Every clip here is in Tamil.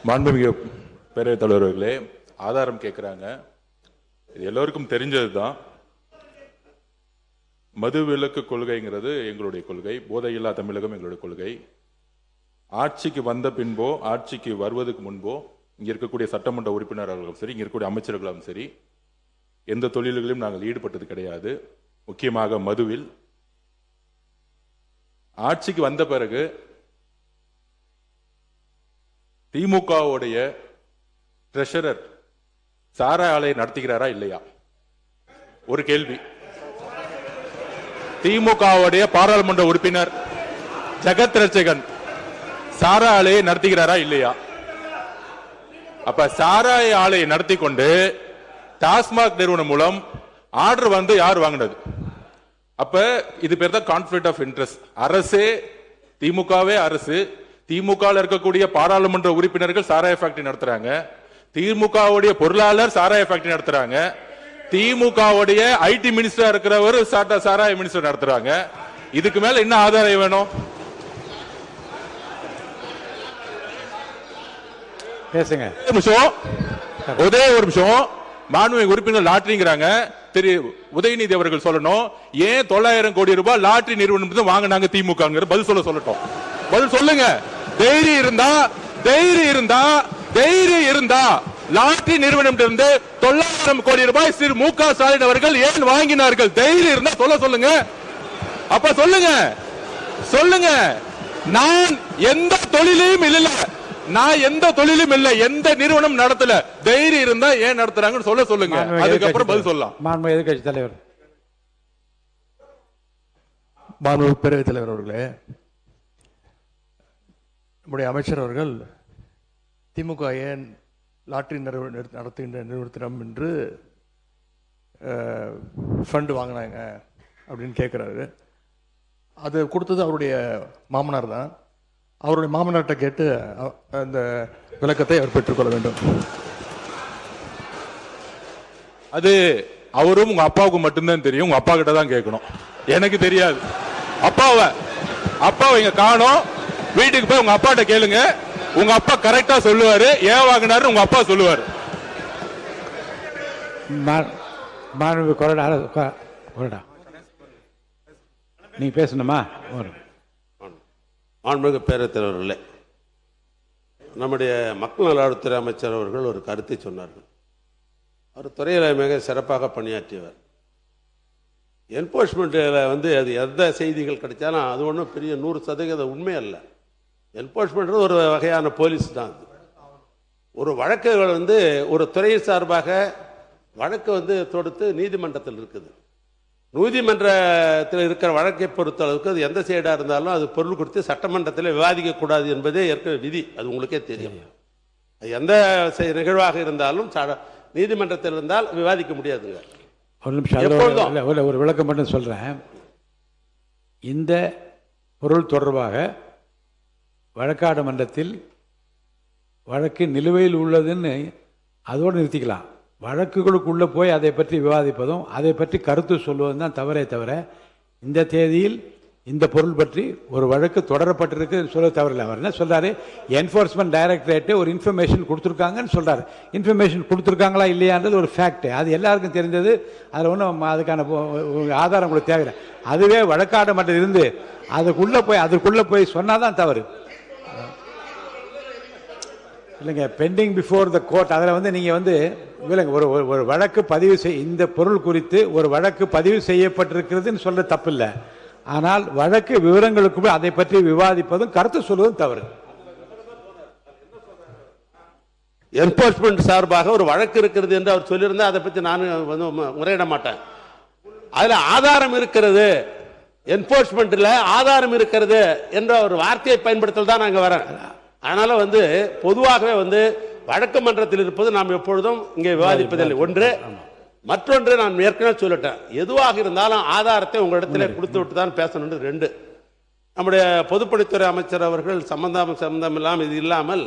மாண்புமிகு பேரவைத் தலைவர்களே, ஆதாரம் கேட்கிறாங்க. இது எல்லோருக்கும் தெரிஞ்சது தான். மது விலக்கு கொள்கைங்கிறது எங்களுடைய கொள்கை. போதையில்லா தமிழகம் எங்களுடைய கொள்கை. ஆட்சிக்கு வந்த பின்போ ஆட்சிக்கு வருவதற்கு முன்போ இங்க இருக்கக்கூடிய சட்டமன்ற உறுப்பினர்களும் சரி, இங்க இருக்கக்கூடிய அமைச்சர்களும் சரி, எந்த தொழில்களிலும் நாங்கள் ஈடுபட்டது கிடையாது. முக்கியமாக மதுவில். ஆட்சிக்கு வந்த பிறகு திமுகவுடைய ட்ரெஷரர் சாராய ஆலையை நடத்துகிறாரா இல்லையா? ஒரு கேள்வி. திமுகவுடைய பாராளுமன்ற உறுப்பினர் ஜெகத் ரட்சகன் சாராய ஆலையை நடத்துகிறாரா இல்லையா? அப்ப சாராய ஆலையை நடத்தி கொண்டு டாஸ்மாக் நிறுவனம் மூலம் ஆர்டர் யார் வாங்கினது? அப்ப இது பேர் தான் கான்ஃபிளிக்ட் ஆஃப் இன்ட்ரெஸ்ட். அரசே, திமுகவே அரசு, திமுக இருக்கக்கூடிய பாராளுமன்ற உறுப்பினர்கள் சாராய ஃபேக்டரி நடத்துறாங்க. திமுகவுடைய பொருளாளர் சாராய ஃபேக்டரி நடத்துறாங்க. திமுகவுடைய ஐடி மினிஸ்டர் இருக்கிறவர் சாராய மினிஸ்டர் நடத்துறாங்க. இதுக்கு மேல என்ன ஆதாரம் வேணும்? பேசுங்க. ஒரே ஒரு நிமிஷம். மாண்புமிகு உறுப்பினர் லாட்டரிங்கிறாங்க. உதயநிதி அவர்கள் சொல்லணும், ஏன் 900 கோடி ரூபாய் லாட்டரி நிறுவனம் வாங்கினாங்க திமுக? பதில் சொல்லட்டும். பதில் சொல்லுங்க. தைரியம் இருந்தா லாட்டரி நிறுவனம் இருந்து 900 கோடி ரூபாய் திரு மு.க. ஸ்டாலின் அவர்கள் ஏன் வாங்கினார்கள்? தைரியம் இருந்தா சொல்லுங்க. அப்ப சொல்லுங்க. நான் எந்த தொழிலையும் இல்ல, எந்த நிறுவனம் நடத்தல. தைரியம் இருந்தா ஏன் நடத்துறாங்கன்னு சொல்லுங்க. அதுக்கப்புறம் பதில் சொல்லலாம். மாண்புமிகு எதிர்க்கட்சி தலைவர். மாண்புமிகு பேரவைத் தலைவர் அவர்களே, நம்முடைய அமைச்சர் அவர்கள் திமுக ஏன் லாட்டரி நடத்துகின்ற நிறுவனத்திடம் என்று ஃபண்டு வாங்கினாங்க அப்படின்னு கேட்குறாரு. அது கொடுத்தது அவருடைய மாமனார் தான். அவருடைய மாமனார்கிட்ட கேட்டு அந்த விளக்கத்தை அவர் பெற்றுக்கொள்ள வேண்டும். அது அவரும் உங்க அப்பாவுக்கு மட்டும்தான் தெரியும். உங்க அப்பா கிட்ட தான் கேட்கணும். எனக்கு தெரியாது. அப்பாவை இங்க காணோம். வீட்டுக்கு போய் உங்க அப்பாட்ட கேளுங்க. உங்க அப்பா கரெக்டா சொல்லுவாரு. ஏன் வாங்கினாரு உங்க அப்பா சொல்லுவாரு. நீ பேசணுமா? மாண்புமிகு பேரவைத் தலைவர்களே, நம்முடைய மக்கள் நல்வாழ்வுத்துறை அமைச்சர் அவர்கள் ஒரு கருத்தை சொன்னார்கள். அவர் துறையில் மிக சிறப்பாக பணியாற்றியவர். என்போர்ஸ்மெண்ட்டில் அது எந்த செய்திகள் கிடைச்சாலும் அது ஒன்றும் பெரிய 100% உண்மை அல்ல. என்போர்ஸ்மெண்ட் ஒரு வகையான போலீஸ் தான். ஒரு வழக்குகள் ஒரு துறை சார்பாக வழக்கு தொடுத்து நீதிமன்றத்தில் இருக்குது. நீதிமன்றத்தில் இருக்கிற வழக்கை பொறுத்தளவுக்கு அது எந்த சைடாக இருந்தாலும் அது பொருள் குறித்து சட்டமன்றத்தில் விவாதிக்கக்கூடாது என்பதே ஏற்கனவே விதி. அது உங்களுக்கே தெரியும். எந்த நிகழ்வாக இருந்தாலும் நீதிமன்றத்தில் இருந்தால் விவாதிக்க முடியாதுங்க. ஒரு நிமிஷம், ஒரு விளக்கம் மட்டும் சொல்றேன். இந்த பொருள் தொடர்பாக வழக்காடு மன்றத்தில் வழக்கு நிலுவையில் உள்ளதுன்னு அதோடு நிறுத்திக்கலாம். வழக்குகளுக்குள்ளே போய் அதை பற்றி விவாதிப்பதும் அதை பற்றி கருத்து சொல்வதும் தான் தவறே தவிர, இந்த தேதியில் இந்த பொருள் பற்றி ஒரு வழக்கு தொடரப்பட்டிருக்கு சொல்ல தவறில்லை. அவர் என்ன சொல்றாரு? என்ஃபோர்ஸ்மெண்ட் டைரக்டரேட்டு ஒரு இன்ஃபர்மேஷன் கொடுத்துருக்காங்கன்னு சொல்றாரு. இன்ஃபர்மேஷன் கொடுத்துருக்காங்களா இல்லையான்றது ஒரு ஃபேக்ட். அது எல்லாருக்கும் தெரிஞ்சது. அதில் ஒன்றும் அதுக்கான ஆதாரம் கூட தேவையில்லை. அதுவே வழக்காடு மட்டும் இருந்து அதுக்குள்ளே போய் சொன்னாதான் தவறு இல்லைங்க. பெண்டிங் பிஃபோர் த கோர்ட், அதில் நீங்கள் ஒரு வழக்கு பதிவு இந்த பொருள் குறித்து ஒரு வழக்கு பதிவு செய்யப்பட்டிருக்கிறதுன்னு சொல்ல தப்பு இல்லை. ஆனால் வழக்கு விவரங்களுக்கு அதை பற்றி விவாதிப்பதும் கருத்து சொல்வதும் தவறு. என்போர்ஸ்மெண்ட் சார்பாக ஒரு வழக்கு இருக்கிறது என்று அவர் சொல்லியிருந்தா அதை பற்றி நான் முறையிட மாட்டேன். அதில் ஆதாரம் இருக்கிறது, என்போர்ஸ்மெண்ட்ல ஆதாரம் இருக்கிறது என்ற ஒரு வார்த்தையை பயன்படுத்தல் தான் நாங்கள் வரேன். அதனால பொதுவாகவே வழக்கு மன்றத்தில் இருப்பது நாம் எப்பொழுதும் இங்கே விவாதிப்பதில்லை. ஒன்று. மற்றொன்று, நான் ஏற்கனவே சொல்லிட்டேன், எதுவாக இருந்தாலும் ஆதாரத்தை உங்களிடத்தில் கொடுத்து விட்டு தான் பேசணும். 2. நம்முடைய பொதுப்பணித்துறை அமைச்சர் அவர்கள் சம்பந்தம் இல்லாமல் இது இல்லாமல்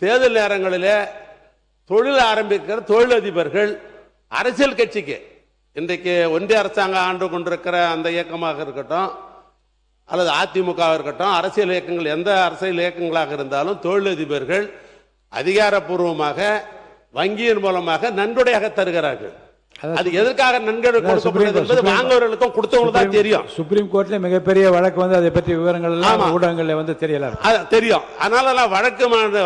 தேர்தல் நேரங்களிலே தொழில் ஆரம்பிக்கிற தொழிலதிபர்கள் அரசியல் கட்சிக்கு இன்றைக்கு ஒன்றிய அரசாங்கம் ஆண்டு கொண்டிருக்கிற அந்த இயக்கமாக இருக்கட்டும் அல்லது அதிமுக இருக்கட்டும், அரசியல் இயக்கங்கள் எந்த அரசியல் இயக்கங்களாக இருந்தாலும் தொழிலதிபர்கள் அதிகாரப்பூர்வமாக வங்கியின் மூலமாக நன்கொடையாக தருகிறார்கள். அது எதற்காக நன்கொடை கொடுக்கப்படுகிறது என்பது வாங்குவவர்களுக்கும் கொடுத்தவங்களுக்கு தான் தெரியும். சுப்ரீம் கோர்ட்ல மிகப்பெரிய வழக்கு வந்து அதை பற்றி விவரங்கள் எல்லாம் ஊடகங்கள்ல வந்து தெரியல தெரியும். அதனால வழக்கு,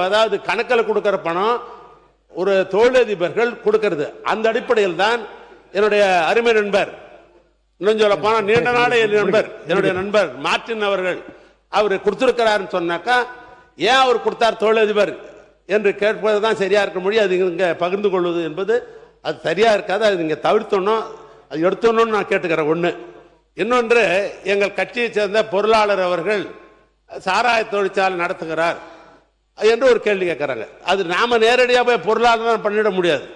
அதாவது கணக்கில் கொடுக்கிற பணம் ஒரு தொழிலதிபர்கள் கொடுக்கிறது. அந்த அடிப்படையில் தான் என்னுடைய அருமை நண்பர், இன்னும் சொல்ல போனா நீண்ட நாள் என்னுடைய நண்பர் மார்டின் அவர்கள் அவர் கொடுத்திருக்கிறாருன்னு சொன்னாக்கா, ஏன் அவர் கொடுத்தார் தொழிலதிபர் என்று கேட்பதுதான் சரியா இருக்க முடியும். அது இங்க பகிர்ந்து கொள்வது என்பது அது சரியா இருக்காது. அது நீங்க தவிர்த்தணும், அது எடுத்தணும்னு நான் கேட்டுக்கிறேன். ஒண்ணு. இன்னொன்று, எங்கள் கட்சியை சேர்ந்த பொருளாளர் அவர்கள் சாராய தொழிற்சாலை நடத்துகிறார் என்று ஒரு கேள்வி கேட்கிறாங்க. அது நாம நேரடியாக போய் பொருளாதாரம் பண்ணிட முடியாது.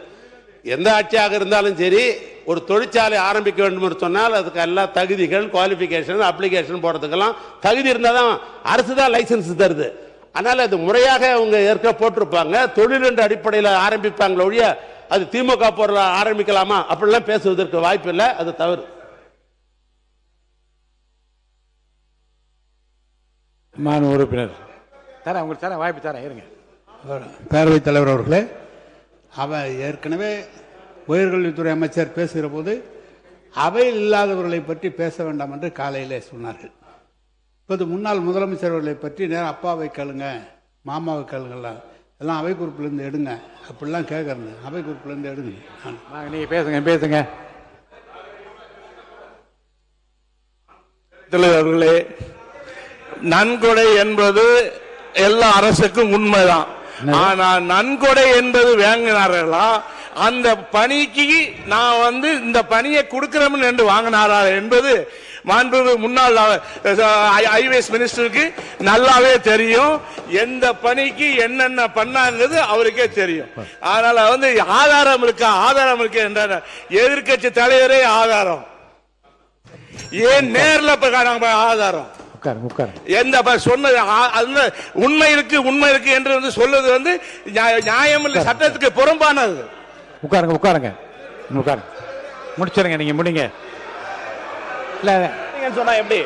எந்த ஆட்சியாக இருந்தாலும் சரி, ஒரு தொழிற்சாலை ஆரம்பிக்க வேண்டும் என்று சொன்னால் அதுக்கு எல்லா தகுதிகள், குவாலிஃபிகேஷன், அப்ளிகேஷன் போடுறதுக்கெல்லாம் தகுதி இருந்தால் தான் அரசு தான் லைசன்ஸ் தருது. அதனால அது முறையாக அவங்க ஏற்க போட்டிருப்பாங்க. தொழில் என்ற அடிப்படையில் ஆரம்பிப்பாங்களே ஒழிய அது திமுக பொருள் ஆரம்பிக்கலாமா அப்படிலாம் பேசுவதற்கு வாய்ப்பு இல்லை. அது தவறு. மாநில உறுப்பினர் தரேன், உங்களுக்கு தரேன், வாய்ப்பு தரேன், இருங்க. பேரவைத் தலைவர் அவர்களே, அவர் ஏற்கனவே உயர்கல்வித்துறை அமைச்சர் பேசுகிற போது அவையில் இல்லாதவர்களை பற்றி பேச வேண்டாம் என்று காலையிலே சொன்னார்கள். இப்போது முன்னாள் முதலமைச்சர் அவர்களை பற்றி நேரம் அப்பாவை கேளுங்க, மாமாவை கேளுங்கலாம், எல்லாம் அவை குறிப்பிலேருந்து எடுங்க அப்படிலாம் கேட்குறேன். அவை குறிப்பிலேருந்து எடுங்க. நீங்க பேசுங்க. தலைவர்களே, நன்கொடை என்பது எல்லா அரசுக்கும் உண்மைதான். ஆனா நன்கொடை என்பது வாங்கினார்களா, அந்த பணிக்கு நான் இந்த பணியை கொடுக்கிறோம் என்று வாங்கினாரா என்பது மாண்புமிகு முன்னாள் ஐஏஎஸ் மினிஸ்டருக்கு நல்லாவே தெரியும். எந்த பணிக்கு என்னென்ன பண்ணாங்கிறது அவருக்கே தெரியும். அதனால ஆதாரம் இருக்கு என்ற எதிர்கட்சி தலைவரே ஆதாரம். ஏன் நேர்ல ஆதாரம் எந்த சொன்னது உண்மை இருக்கு என்று சொல்லுவது நியாயம் இல்லை, சட்டத்துக்கு புறம்பானது. உட்காருங்க முடிச்சிருங்க, நீங்க முடிங்க. இல்ல சொன்னா எப்படி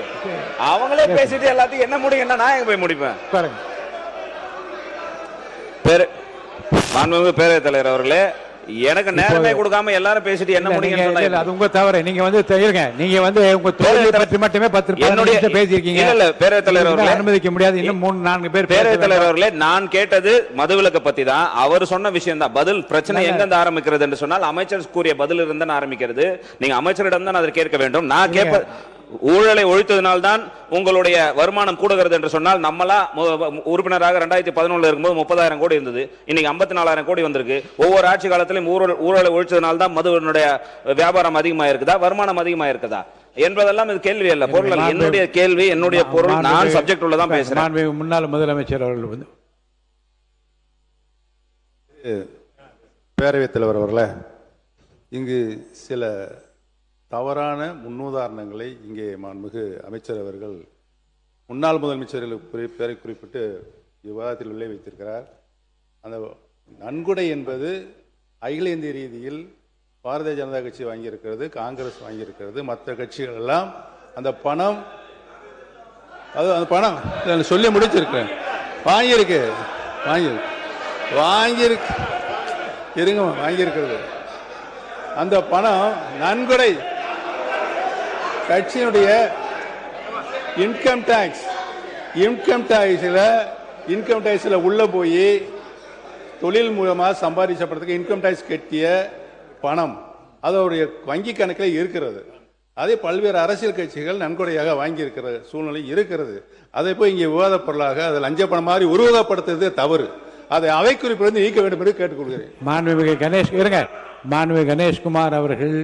அவங்களே பேசிட்டு எல்லாத்தையும் என்ன முடியும்னா நான் எங்க போய் முடிப்பேன். உட்காருங்க. மாண்புமிகு பேரவைத் தலைவர் அவர்களே, எனக்கு நேரமே கொடுக்காம எல்லாரும் பேசிட்டு என்ன முடியும்? அது உங்க தவறு. நீங்க இருங்க, நீங்க உங்க தொழிலை பற்றி மட்டுமே 10 நிமிஷம் பேசியிருக்கீங்க. இல்ல பேரவைத் தலைவர் அவர்களே, அனுமதிக்க முடியாது. இன்னும் 3-4 பேர். பேரவைத் தலைவர் அவர்களே, நான் கேட்டது மதுவிலக்கு பத்தி தான். அவர் சொன்ன விஷயம் தான் பதில். பிரச்சனை எங்க இருந்து ஆரம்பிக்கிறது என்று சொன்னால் அமைச்சர் கூறிய பதில் இருந்து ஆரம்பிக்கிறது. நீங்க அமைச்சரிடம் தான் அதை கேட்க வேண்டும். நான் கேட்ப ஊழலை ஒழித்ததினால்தான் உங்களுடைய வருமானம் கூடுகிறது என்று சொன்னால், நம்மளா உறுப்பினராக 2011 இருக்கும்போது 30,000 கோடி இருந்தது, இன்னைக்கு 54,000 கோடி வந்திருக்கு. ஒவ்வொரு ஆட்சி காலத்திலும் ஊழலை ஒழிச்சதினால்தான் மதுவினுடைய வியாபாரம் அதிகமாக இருக்குதா, வருமானம் அதிகமாக இருக்குதா என்பதெல்லாம் இது கேள்வி அல்ல, பொருள். என்னுடைய கேள்வி, என்னுடைய பொருள், நான் சப்ஜெக்ட் உள்ள தான் பேசுறேன். முன்னாள் முதலமைச்சர் அவர்கள் பேரவைத் தலைவர் அவர்களே, இங்கு சில தவறான முன்னுதாரணங்களை இங்கே மாண்புமிகு அமைச்சர் அவர்கள் முன்னாள் முதலமைச்சர்கள் பேரை குறிப்பிட்டு விவாதத்தில் உள்ளே வைத்திருக்கிறார். அந்த நன்கொடை என்பது அகில இந்திய ரீதியில் பாரதிய ஜனதா கட்சி வாங்கியிருக்கிறது, காங்கிரஸ் வாங்கியிருக்கிறது, மற்ற கட்சிகள் எல்லாம் அந்த பணம் சொல்லி முடிச்சிருக்கிறேன், வாங்கியிருக்கிறது. அந்த பணம் நன்கொடை கட்சியினுடைய இன்கம் டாக்ஸ்ல உள்ள போய் தொழில் மூலமாக சம்பாதிச்சப்படுறதுக்கு இன்கம் டாக்ஸ் கட்டிய பணம் அதோடைய வங்கி கணக்கில் இருக்கிறது. அதே பல்வேறு அரசியல் கட்சிகள் நன்கொடையாக வாங்கி இருக்கிற சூழ்நிலை இருக்கிறது. அதை போய் இங்கே விவாத பொருளாக அதை லஞ்ச பணம் மாதிரி உருவகப்படுத்துறது தவறு. அதை அவை குறிப்பிலிருந்து நீக்க வேண்டும் என்று கேட்டுக்கொள்கிறேன். மாண்புமிகு கணேஷ்குமார் அவர்கள்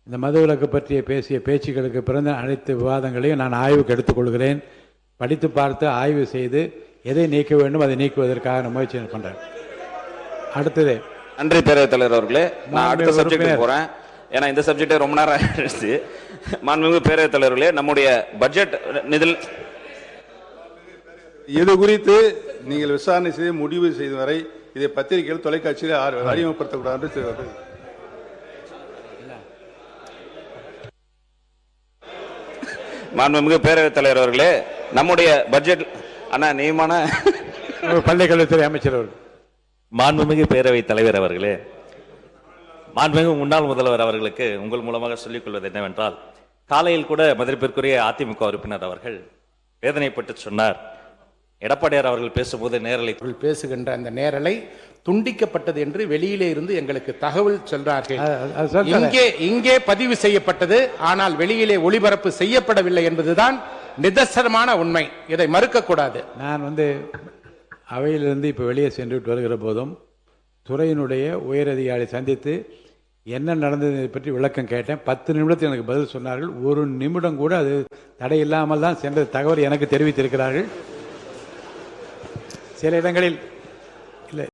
இந்த மதுவிலக்கு பற்றிய பேசிய பேச்சுக்களுக்கு பிறந்த அனைத்து விவாதங்களையும் நான் ஆய்வுக்கு எடுத்துக்கொள்கிறேன். படித்து பார்த்து ஆய்வு செய்து எதை நீக்க வேண்டும் அதை நீக்குவதற்காக நான் முயற்சி பண்றேன். அடுத்தது. நன்றி பேரவைத் தலைவர் அவர்களே. நான் அடுத்த சப்ஜெக்ட் போறேன். ஏன்னா இந்த சப்ஜெக்டே ரொம்ப நேரம் ஆயிடுச்சு. மாண்புமிகு பேரவைத் தலைவர்களே, நம்முடைய பட்ஜெட் நிதில் இது குறித்து நீங்கள் விசாரணை செய்து முடிவு செய்த வரை இதை பத்திரிகைகள் தொலைக்காட்சியில் அறிமுகப்படுத்தக்கூடாது. மாண்புமிகு பேரவைத் தலைவர் அவர்களே, நம்முடைய பட்ஜெட் நியமன பள்ளிக்கல்வித்துறை அமைச்சர் அவர்கள் மாண்புமிகு பேரவைத் தலைவர் அவர்களே, மாண்புமிகு முன்னாள் முதல்வர் அவர்களுக்கு உங்கள் மூலமாக சொல்லிக் கொள்வது என்னவென்றால், காலையில் கூட மதிப்பிற்குரிய அதிமுக உறுப்பினர் அவர்கள் வேதனைப்பட்டு சொன்னார், எடப்பாடியார் அவர்கள் பேசும்போது நேரலை பேசுகின்ற அந்த நேரலை துண்டிக்கப்பட்டது என்று வெளியிலே இருந்து எங்களுக்கு தகவல் சொல்றார்கள். இங்கே பதிவு செய்யப்பட்டது, ஆனால் வெளியிலே ஒளிபரப்பு செய்யப்படவில்லை என்பதுதான் நிதர்சனமான உண்மை. இதை மறுக்க கூடாது. நான் அவையிலிருந்து இப்போ வெளியே சென்றுவிட்டு வருகிற போதும் துறையினுடைய உயரதிகாரி சந்தித்து என்ன நடந்ததை பற்றி விளக்கம் கேட்டேன். 10 நிமிடத்தில் எனக்கு பதில் சொன்னார்கள். 1 நிமிடம் கூட அது தடையில்லாமல் தான் சென்ற தகவல் எனக்கு தெரிவித்திருக்கிறார்கள். சில இடங்களில்